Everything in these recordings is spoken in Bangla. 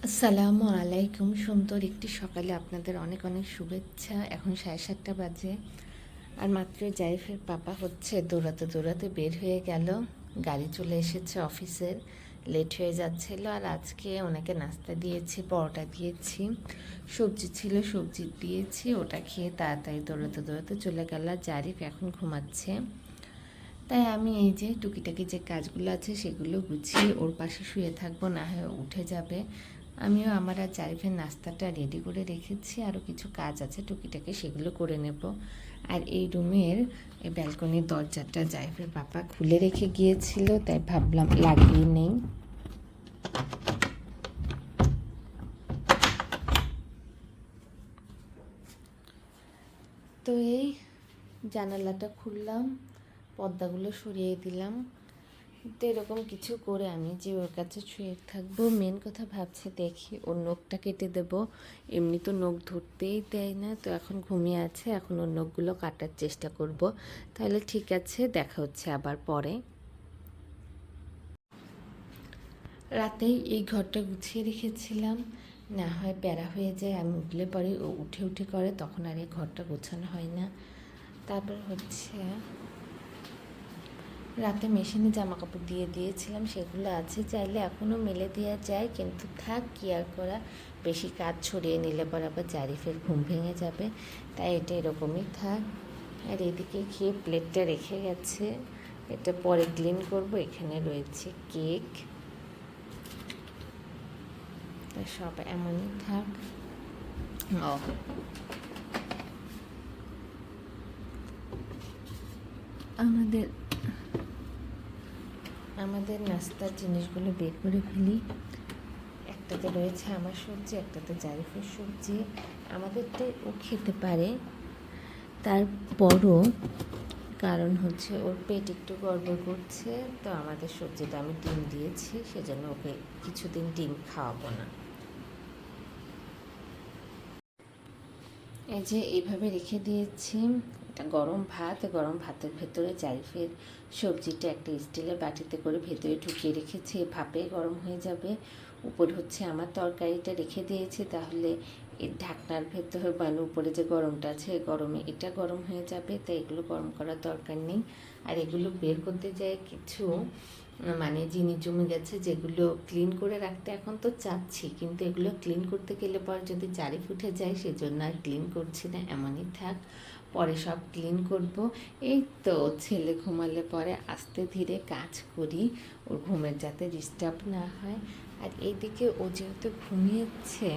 আসসালামু আলাইকুম। সুন্দর একটি সকালে আপনাদের অনেক অনেক শুভেচ্ছা। এখন 7:30 বাজে, আর মাত্রই জাইফের পাপা দৌড়াতে দৌড়াতে বের হয়ে গেল। গাড়ি চলে এসেছে অফিসের, লেট হয়ে যাচ্ছিল। আর আজকে ওনাকে নাস্তা দিয়েছি, পরোটা দিয়েছি, সবজি ছিল সবজি দিয়েছি, ওটা খেয়ে তাড়াতাড়ি দৌড়াতে দৌড়াতে চলে গেল। আর জারিফ এখন ঘুমাচ্ছে, তাই আমি এই যে টুকিটাকি যে কাজগুলো আছে সেগুলো গুছিয়ে ওর পাশে শুয়ে থাকবো, না হয় উঠে যাবে। আমিও আমার আর জারিফের নাস্তাটা রেডি করে রেখেছি, আরও কিছু কাজ আছে টুকিটাকি, সেগুলো করে নেব। আর এই রুমের এই ব্যালকনির দরজাটা জারিফের পাপা খুলে রেখে গিয়েছিল, তাই ভাবলাম লাগিয়ে নেই। তো এই জানালাটা খুললাম, পর্দাগুলো সরিয়ে দিলাম। তো এরকম কিছু করে আমি যে ওর কাছে শুয়ে থাকবো, মেন কথা ভাবছি দেখি ওর নখটা কেটে দেব। এমনি তো নখ ধরতেই দেয় না, তো এখন ঘুমিয়ে আছে, এখন ওর নখগুলো কাটার চেষ্টা করব। তাহলে ঠিক আছে, দেখা হচ্ছে আবার পরে। রাতেই এই ঘরটা গুছিয়ে রেখেছিলাম, না হয় প্যারা হয়ে যায়, আমি উঠলে পরে ও উঠে উঠে করে, তখন আর এই ঘরটা গোছানো হয় না। তারপর রাতে মেশিনে জামা কাপড় দিয়ে দিয়েছিলাম, সেগুলো আছে, চাইলে এখনও মেলে দেওয়া যায়, কিন্তু থাক, কি আর করা। বেশি কাজ ছড়িয়ে নিলে পর আবার জারিফের ঘুম ভেঙে যাবে, তাই এটা এরকমই থাক। আর এদিকে খেয়ে প্লেটটা রেখে গেছে, এটা পরে ক্লিন করব। এখানে রয়েছে কেক, সব এমনই থাক। ও আমাদের আমাদের নাস্তার জিনিসগুলো বের করে ফেলি। একটাতে রয়েছে আমার সবজি, একটাতে জারিফের সবজি। আমাদেরটাই ও খেতে পারে, তারপরও কারণ ওর পেট একটু গড়বড় করছে, তো আমাদের সবজিটা আমি ডিম দিয়েছি, সেজন্য ওকে কিছুদিন ডিম খাওয়াবো না। এই যে এইভাবে রেখে দিয়েছি, এটা গরম ভাত, গরম ভাতের ভেতরে জারিফের সবজিটা একটা স্টিলের বাটিতে করে ভেতরে ঢুকিয়ে রেখেছি, ভাপে গরম হয়ে যাবে। উপর আমার তরকারিটা রেখে দিয়েছি, তাহলে এর ঢাকনার ভেতর উপরে যে গরমটা আছে, গরমে এটা গরম হয়ে যাবে, তাই এগুলো গরম করার দরকার নেই। আর এগুলো বের করতে যায় কিছু জিনিস জমে গেছে, যেগুলো ক্লিন করে রাখতে এখন তো চাচ্ছি, কিন্তু এগুলো ক্লিন করতে গেলে পর যদি জারি ফুটে যায়, সেজন্য আর ক্লিন করছি না, এমনই থাক, পরে সব ক্লিন করব। এই তো ছেলে ঘুমালে পরে আস্তে ধীরে কাজ করি, ওর ঘুমের যাতে ডিস্টার্ব না হয়। আর এইদিকে ও যেহেতু ঘুমিয়েছে,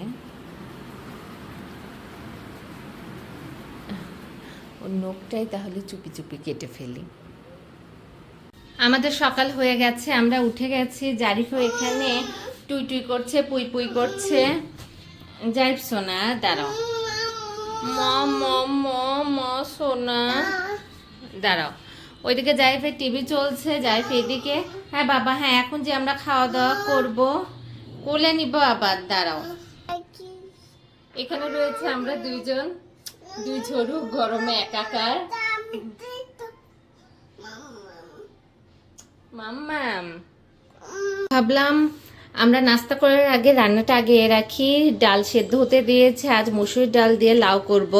ওর নখটাই তাহলে চুপি চুপি কেটে ফেলি। আমাদের সকাল হয়ে গেছে, আমরা উঠে গেছি। জারিফও এখানে টুই টুই করছে, পুই পুই করছে। জারিফ সোনা দাঁড়াও, ম সোনা দাঁড়াও। ওইদিকে জারিফের টিভি চলছে, জারিফ এদিকে। হ্যাঁ বাবা, হ্যাঁ এখন যে আমরা খাওয়া দাওয়া করব, কোলে নিব আবার, দাঁড়াও। এখানে রয়েছে আমরা দুইজন, দুই ঝরু গরমে একাকার। মাম্মাম, ভাবলাম আমরা নাস্তা করার আগে রান্নাটা আগে রাখি। ডাল সেদ্ধ হতে দিয়েছে, আজ মসুর ডাল দিয়ে লাউ করব,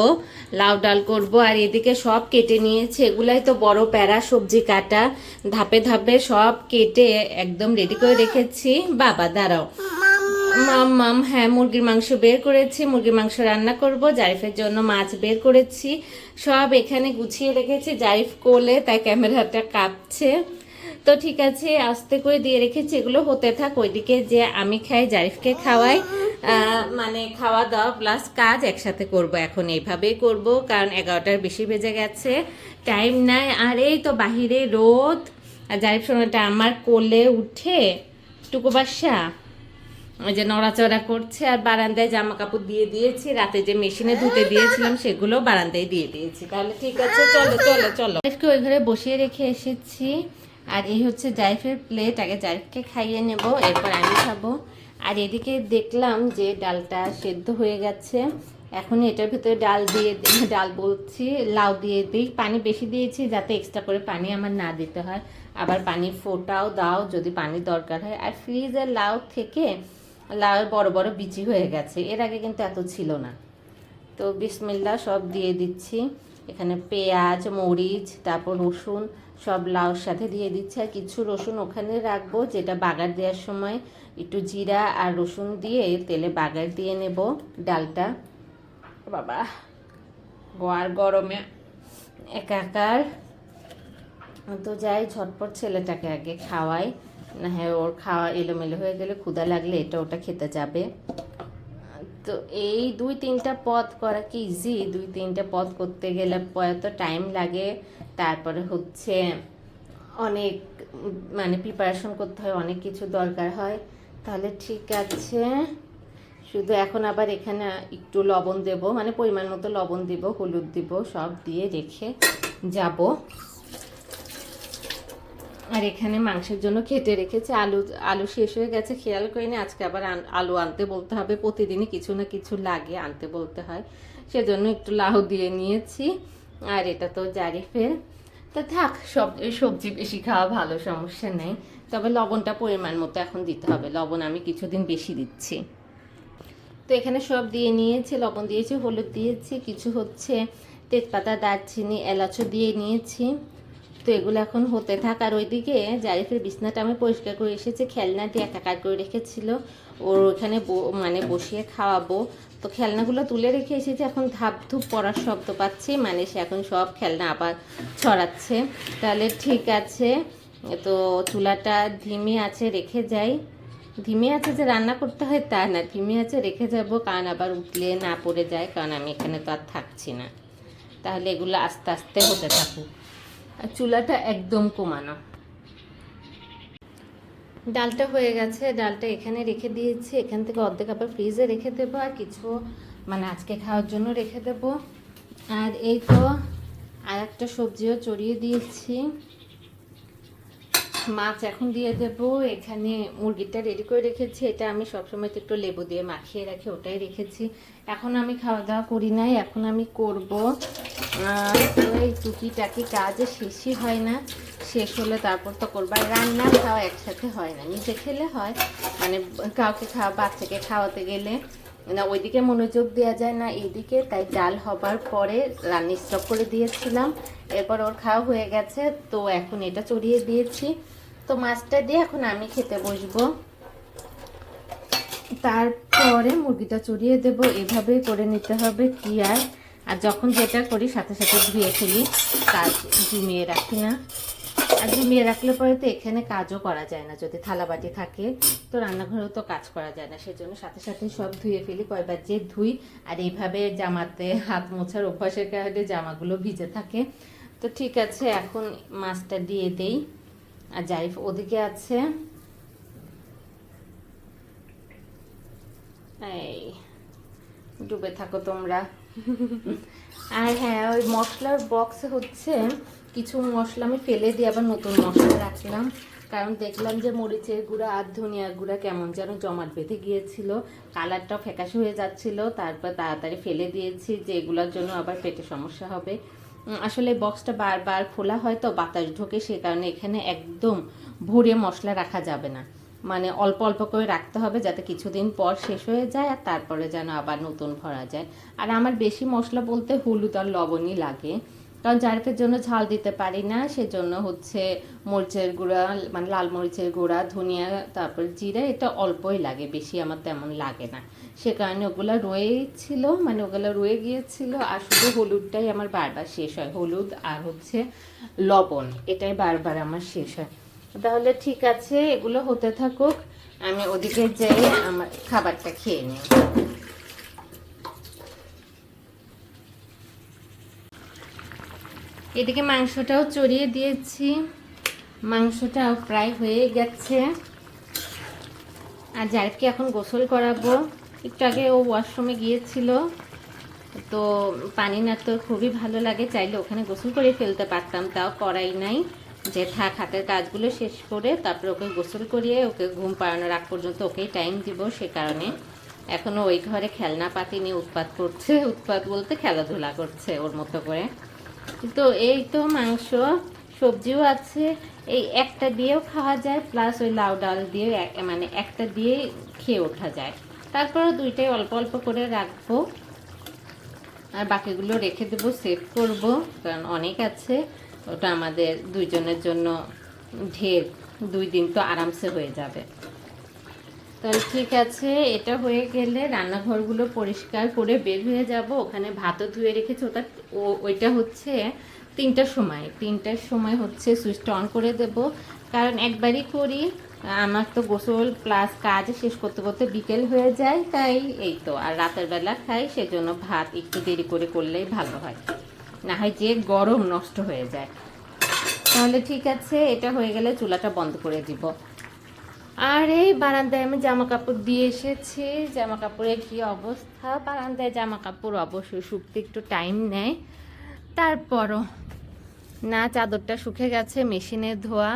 লাউ ডাল করব। আর এদিকে সব কেটে নিয়েছে, এগুলাই তো বড় প্যারা, সবজি কাটা, ধাপে ধাপে সব কেটে একদম রেডি করে রেখেছি। বাবা দাঁড়াও, মাম, হ্যাঁ মুরগির মাংস বের করেছি, মুরগির মাংস রান্না করব। জারিফের জন্য মাছ বের করেছি, সব এখানে গুছিয়ে রেখেছি। জারিফ কোলে, তাই ক্যামেরাটা কাঁপছে। তো ঠিক আছে, আস্তে করে দিয়ে রেখেছি, এগুলো হতে থাক। ওইদিকে যে আমি খাই, জারিফকে খাওয়াই, খাওয়া দাওয়া প্লাস কাজ একসাথে করব। এখন এইভাবেই করব, কারণ 11টার বেশি বেজে গেছে, টাইম নাই। আর এই তো বাহিরে রোদ, আর জারিফ সোনাটা আমার কোলে উঠে টুকু বাসা ওই যে নড়াচড়া করছে। আর বারান্দায় জামা কাপড় দিয়ে দিয়েছি, রাতে যে মেশিনে ধুতে দিয়েছিলাম সেগুলো বারান্দায় দিয়ে দিয়েছি। তাহলে ঠিক আছে, চলো চলো চলো। জারিফকে ওই ঘরে বসিয়ে রেখে এসেছি। আর এই হচ্ছে জারিফের প্লেট, আগে জারিফকে খাইয়ে নেব, এরপর আমি খাবো। আর এদিকে দেখলাম যে ডালটা সেদ্ধ হয়ে গেছে, এখন এটার ভিতরে ডাল বলছি, লাউ দিয়ে দিই। পানি বেশি দিয়েছি যাতে এক্সট্রা করে পানি আমার না দিতে হয়, আবার পানি ফোটাও দাও যদি পানি দরকার হয়। আর ফ্রিজের লাউ থেকে লাউয়ের বড় বড় বিচি হয়ে গেছে, এর আগে কিন্তু এত ছিল না। তো বিসমিল্লাহ সব দিয়ে দিচ্ছি। এখানে পেঁয়াজ, মরিচ, তারপর রসুন সব লাউর সাথে দিয়ে দিচ্ছি। আর কিছু রসুন ওখানে রাখবো, যেটা বাগার দেওয়ার সময় একটু জিরা আর রসুন দিয়ে তেলে বাগার দিয়ে নেব ডালটা। বাবা গোয়ার গরমে একাকার। তো যাই, ঝটপট ছেলেটাকে আগে খাওয়াই, না হ্যাঁ ওর খাওয়া এলোমেলো হয়ে গেলে ক্ষুধা লাগলে এটা ওটা খেতে যাবে। তো এই 2-3টা পদ করা কি ইজি? 2-3টা পদ করতে গেলে তো টাইম লাগে, তারপরে হচ্ছে অনেক মানে প্রিপারেশন করতে হয়, অনেক কিছু দরকার হয়। তাহলে ঠিক আছে, শুধু এখন আবার এখানে একটু লবণ দেব, মানে পরিমাণ মতো লবণ দিব, হলুদ দিব, সব দিয়ে রেখে যাব। আর এখানে মাংসের জন্য কেটে রেখেছি আলু শেষ হয়ে গেছে, খেয়াল করিনি। আজকে আবার আলু আনতে বলতে হবে, প্রতিদিনই কিছু না কিছু লাগে, আনতে বলতে হয়, সেজন্য একটু লাউ দিয়ে নিয়েছি। আর এটা তো জারিফের, তো থাক, সবজি বেশি খাওয়া ভালো, সমস্যা নেই। তবে লবণটা পরিমাণ মতো এখন দিতে হবে, লবণ আমি কিছুদিন বেশি দিচ্ছি। তো এখানে সব দিয়ে নিয়েছি, লবণ দিয়েছি, হলুদ দিয়েছি, কিছু হচ্ছে তেজপাতা, দারচিনি, এলাচও দিয়ে নিয়েছি। তো এগুলো এখন হতে থাক। আর ওইদিকে জারিফের বিছনাটা আমি পরিষ্কার করে এসেছি, খেলনা দিয়ে একাকার করে রেখেছিল, ওর ওখানে মানে বসিয়ে খাওয়াবো। তো খেলনাগুলো তুলে রেখে এসেছি, এখন ধাপ ধুপ পড়ার শব্দ পাচ্ছি, মানে সে এখন সব খেলনা আবার ছড়াচ্ছে। তাহলে ঠিক আছে, তো চুলাটা ধিমি আছে রেখে যাই। ধিমি আছে যে রান্না করতে হয় তা না, ধিমি আছে রেখে যাব, কারণ আবার উঠলে না পড়ে যায়, কারণ আমি এখানে তো আর থাকছি না। তাহলে এগুলো আস্তে আস্তে হতে থাকুক। আর চুলাটা একদম কমানো। ডালটা হয়ে গেছে, ডালটা এখানে রেখে দিয়েছি, এখান থেকে অর্ধেক আবার ফ্রিজে রেখে দেবো, আর কিছু মানে আজকে খাওয়ার জন্য রেখে দেবো। আর এই তো আর একটা সবজিও চড়িয়ে দিয়েছি, মাছ এখন দিয়ে দেবো। এখানে মুরগিটা রেডি করে রেখেছি, এটা আমি সবসময় তো একটু লেবু দিয়ে মাখিয়ে রাখি, ওটাই রেখেছি। এখন আমি খাওয়া দাওয়া করি নাই, এখন আমি করব। তো এই টুকিটাকি কাজে শেষই হয় না, শেষ হলে তারপর তো করবো। আর রান্না খাওয়া একসাথে হয় না, নিজে খেলে হয়, মানে কাউকে বাচ্চাকে খাওয়াতে গেলে না ওইদিকে মনোযোগ দেওয়া যায় না এইদিকে। তাই ডাল হবার পরে রান্না স্টপ করে দিয়েছিলাম, এরপর ওর খাওয়া হয়ে গেছে, তো এখন এটা চড়িয়ে দিয়েছি। তো মাছটা দিয়ে এখন আমি খেতে বসবো, তারপরে মুরগিটা চড়িয়ে দেব। এভাবেই করে নিতে হবে, কি আর যখন যেটা করি সাথে সাথে ধুয়ে ফেলি, কাজ জমিয়ে রাখি না। আর জমিয়ে রাখলে পরে তো এখানে কাজও করা যায় না, যদি থালাবাটি থাকে তো রান্নাঘরেও তো কাজ করা যায় না, সেজন্য সাথে সাথে সব ধুয়ে ফেলি, কয়বার যে ধুই। আর এইভাবে জামাতে হাত মোছার অভ্যাসের কারণে জামাগুলো ভিজে থাকে। তো ঠিক আছে, এখন মাছটা দিয়ে দেই। আর জারিফ ওদিকে আছে, এই ডুবে থাকো তোমরা। আর হ্যাঁ, ওই মশলার বক্সে হচ্ছে কিছু মশলা আমি ফেলে দিয়ে আবার নতুন মশলা রাখলাম, কারণ দেখলাম যে মরিচের গুঁড়া আর ধনিয়ার গুঁড়া কেমন যেন জমাট বেঁধে গিয়েছিল, কালারটাও ফ্যাকাশে হয়ে যাচ্ছিল। তারপর তাড়াতাড়ি ফেলে দিয়েছি, যে এগুলোর জন্য আবার পেটে সমস্যা হবে। আসলে বক্সটা বারবার খোলা হয় তো বাতাস ঢোকে, সে কারণে এখানে একদম ভরে মশলা রাখা যাবে না, মানে অল্প অল্প করে রাখতে হবে, যাতে কিছুদিন পর শেষ হয়ে যায় আর তারপরে যেন আবার নতুন ভরা যায়। আর আমার বেশি মশলা বলতে হলুদ আর লবণই লাগে, কারণ জারিফের জন্য ঝাল দিতে পারি না, সেজন্য হচ্ছে মরিচের গুঁড়া, মানে লাল মরিচের গুঁড়া, ধনিয়া, তারপর জিরা, এটা অল্পই লাগে, বেশি আমার তেমন লাগে না। সে কারণে ওগুলো রয়েছিল, মানে ওগুলো রয়ে গিয়েছিল। আর শুধু হলুদটাই আমার বারবার শেষ হয়, হলুদ আর হচ্ছে লবণ, এটাই বারবার আমার শেষ হয়। তাহলে ঠিক আছে, এগুলো হতে থাকুক, আমি ওদিকে যেয়ে আমার খাবারটা খেয়ে নিই। এদিকে মাংসটাও চড়িয়ে দিয়েছি, মাংসটাও প্রায় হয়ে গেছে। আর জারিফকে এখন গোসল করাবো। একটু আগে ও ওয়াশরুমে গিয়েছিল, তো পানি না তো খুবই ভালো লাগে, চাইলে ওখানে গোসল করে ফেলতে পারতাম, তাও করাই নাই, যে থাক হাতের কাজগুলো শেষ করে তারপরে ওকে গোসল করিয়ে ওকে ঘুম পাড়ানোর আগ পর্যন্ত ওকেই টাইম দিব। সে কারণে এখনও ওই ঘরে খেলনা পাতি নিয়ে উৎপাত করছে, উৎপাত বলতে খেলাধুলা করছে ওর মতো করে। তো এই তো মাংস সবজিও আছে, এই একটা দিয়েও খাওয়া যায়, প্লাস ওই লাউ ডাল দিয়ে মানে একটা দিয়ে খেয়ে ওঠা যায়। তারপরও দুইটাই অল্প অল্প করে রাখবো, আর বাকিগুলো রেখে দেবো, সেভ করব, কারণ অনেক আছে। ওটা আমাদের দুইজনের জন্য ঢের, 2 দিন তো আরামসে হয়ে যাবে। তাহলে ঠিক আছে, এটা হয়ে গেলে রান্নাঘরগুলো পরিষ্কার করে বের হয়ে যাব। ওখানে ভাতও ধুয়ে রেখেছি, ওইটা হচ্ছে 3টার সময় হচ্ছে সুইচটা অন করে দেব, কারণ একবারই করি। আমার তো গোসল প্লাস কাজ শেষ করতে করতে বিকেল হয়ে যায়, তাই এই তো। আর রাতের বেলা খাই, সেজন্য ভাত একটু দেরি করে করলেই ভালো হয়, না হয় যে গরম নষ্ট হয়ে যায়। তাহলে ঠিক আছে, এটা হয়ে গেলে চুলাটা বন্ধ করে দিব। আর এই বারান্দায় আমি জামা কাপড় দিয়ে এসেছি। জামা কাপড়ের কি অবস্থা! বারান্দায় জামা কাপড় অবশ্যই শুকতে একটু টাইম নেয়, তারপরও না, চাদরটা শুকে গেছে, মেশিনে ধোয়া।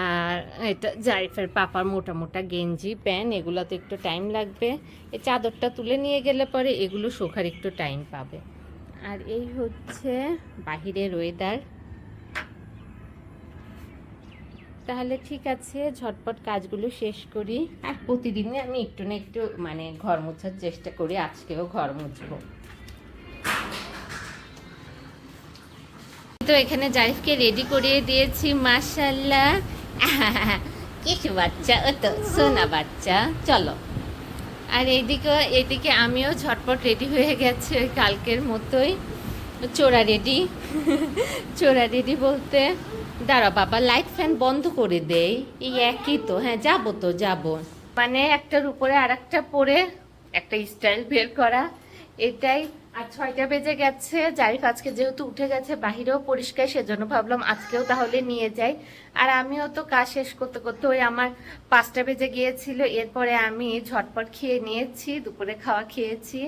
আর এটা জারিফের পাপার মোটা মোটা গেঞ্জি প্যান্ট, এগুলো তো একটু টাইম লাগবে। এই চাদরটা তুলে নিয়ে গেলে পরে এগুলো শুকার একটু টাইম পাবে। আর এই হচ্ছে বাহিরের ওয়েদার। তাহলে ঠিক আছে, ঝটপট কাজগুলো শেষ করি। আর প্রতিদিনই আমি একটু না একটু মানে ঘর মোছার চেষ্টা করি, আজকেও ঘর মুছবো। তো এখানে জারিফকে রেডি করিয়ে দিয়েছি, মাশাআল্লাহ। কিছু বাচ্চা, ও তো সোনা বাচ্চা, চলো। আর এইদিকে আমিও ঝটপট রেডি হয়ে গেছে, ওই কালকের মতোই চোরা রেডি। চোরা রেডি বলতে, দাঁড়া বাবা, লাইট ফ্যান বন্ধ করে দেই, এই একই তো। হ্যাঁ, যাবো, মানে একটার উপরে আর একটা পরে একটা স্টাইল বের করা, এটাই। আর 6টা বেজে গেছে, জারিফ আজকে যেহেতু উঠে গেছে, বাহিরেও পরিষ্কার, সেজন্য ভাবলাম আজকেও তাহলে নিয়ে যাই। আর আমিও তো কাজ শেষ করতে করতে ওই আমার 5টা বেজে গিয়েছিল। এরপরে আমি ঝটপট খেয়ে নিয়েছি, দুপুরে খাওয়া খেয়েছি।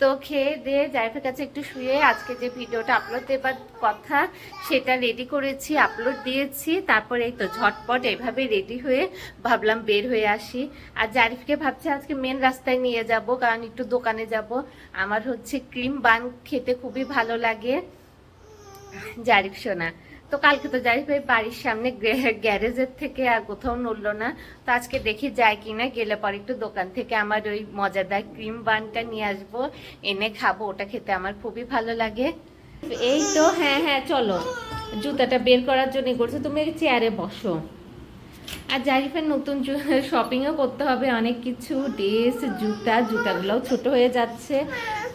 তো খেয়ে দিয়ে জারিফের কাছে একটু শুয়ে আজকে যে ভিডিওটা আপলোড দেবার কথা সেটা রেডি করেছি, আপলোড দিয়েছি। তারপরে এই তো ঝটপট এইভাবে রেডি হয়ে ভাবলাম বের হয়ে আসি। আর জারিফকে ভাবছি আজকে মেন রাস্তায় নিয়ে যাব, কারণ একটু দোকানে যাব। আমার হচ্ছে ক্রিম বান খেতে খুবই ভালো লাগে, জারিফ সোনা। তো কালকে তো জারিফ ভাই বাড়ির সামনে গ্যারেজের থেকে আর কোথাও নড়লো না। তো আজকে দেখি যায় কিনা, গেলে পরে একটু দোকান থেকে আমার ওই মজাদার ক্রিম বানটা নিয়ে আসবো, এনে খাবো। ওটা খেতে আমার খুবই ভালো লাগে। এই তো, হ্যাঁ চলো, জুতাটা বের করার জন্য করছো, তুমি চেয়ারে বসো। আর জারিফের নতুন শপিংও করতে হবে, অনেক কিছু ড্রেস, জুতাগুলোও ছোট হয়ে যাচ্ছে,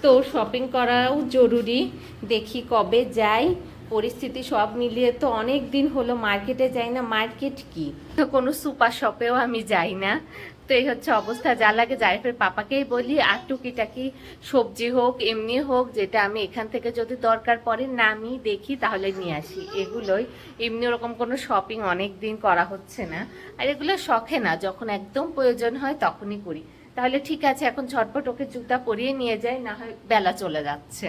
তো শপিং করাও জরুরি। দেখি কবে যাই, পরিস্থিতি সব মিলিয়ে তো অনেক দিন হলো মার্কেটে যাই না। মার্কেট কি, তো কোনো সুপার শপেও আমি যাই না। তো এই হচ্ছে অবস্থা। যা লাগে জারিফের পাপাকেই বলি, আর টুকিটাকি সবজি হোক এমনি হোক, যেটা আমি এখান থেকে যদি দরকার পড়ে নামি দেখি তাহলে নিয়ে আসি, এগুলোই। এমনি ওরকম কোনো শপিং অনেক দিন করা হচ্ছে না। আর এগুলো শখে না, যখন একদম প্রয়োজন হয় তখনই করি। তাহলে ঠিক আছে, এখন ঝটপট ওকে জুতা পরিয়ে নিয়ে যাই, না হয় বেলা চলে যাচ্ছে।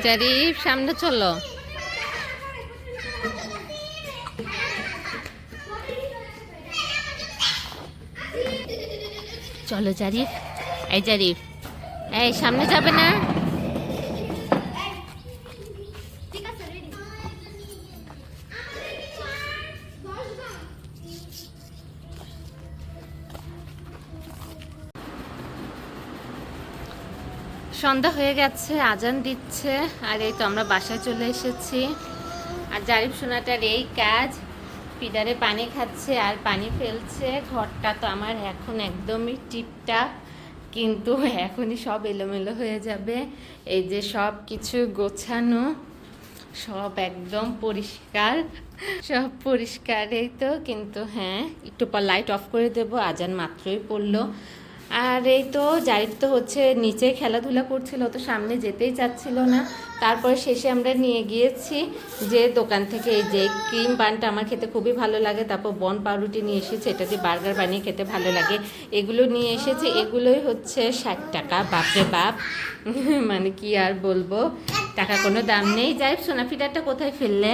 জারিফ, সামনে চলো। চলো জারিফ, এই জারিফ, এই সামনে যাবে না? সন্ধ্যা হয়ে গেছে, আজান দিচ্ছে। আর এই তো আমরা বাসায় চলে এসেছি। আর জারিফ সোনাটার এই কাজ, ফিডারে পানি খাচ্ছে আর পানি ফেলছে। ঘরটা তো আমার এখন একদমই টিপটাপ, কিন্তু এখনই সব এলোমেলো হয়ে যাবে। এই যে সব কিছু গোছানো, সব একদম পরিষ্কার, সব পরিষ্কার। এই তো, কিন্তু হ্যাঁ, একটু পর লাইট অফ করে দেবো, আজান মাত্রই পড়লো। আর এই তো জারিফ তো হচ্ছে নিচে খেলাধুলা করছিল, তো সামনে যেতেই চাচ্ছিল না। তারপরে শেষে আমরা নিয়ে গিয়েছি যে দোকান থেকে এই যে ক্রিম বানটা আমার খেতে খুবই ভালো লাগে, তারপর বন পাউরুটি নিয়ে এসেছে, এটা দিয়ে বার্গার বানিয়ে খেতে ভালো লাগে, এগুলো নিয়ে এসেছে। এগুলোই হচ্ছে 60 টাকা। বাপরে বাপ, মানে কি আর বলবো, টাকা কোনো দাম নেই। জারিফ সোনা, ফিডারটা কোথায় ফেললে?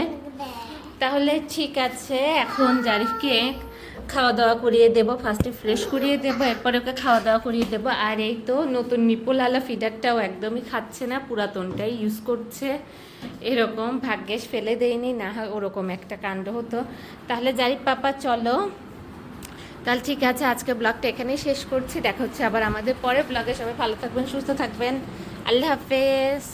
তাহলে ঠিক আছে, এখন জারিফকে খাওয়া দাওয়া করিয়ে দেবো, ফার্স্টে ফ্রেশ করিয়ে দেবো, এরপরে ওকে খাওয়া দাওয়া করিয়ে দেবো। আর এই তো নতুন নিপোলালা ফিডারটাও একদমই খাচ্ছে না, পুরাতনটাই ইউজ করছে। এরকম ভাগ্যেশ ফেলে দেয়নি, না হয় ওরকম একটা কাণ্ড হতো। তাহলে যাই পাপা চলো, তাহলে ঠিক আছে, আজকে ব্লগটা এখানেই শেষ করছি। দেখা হচ্ছে আবার আমাদের পরের ব্লগে। সবাই ভালো থাকবেন, সুস্থ থাকবেন, আল্লাহ হাফেজ।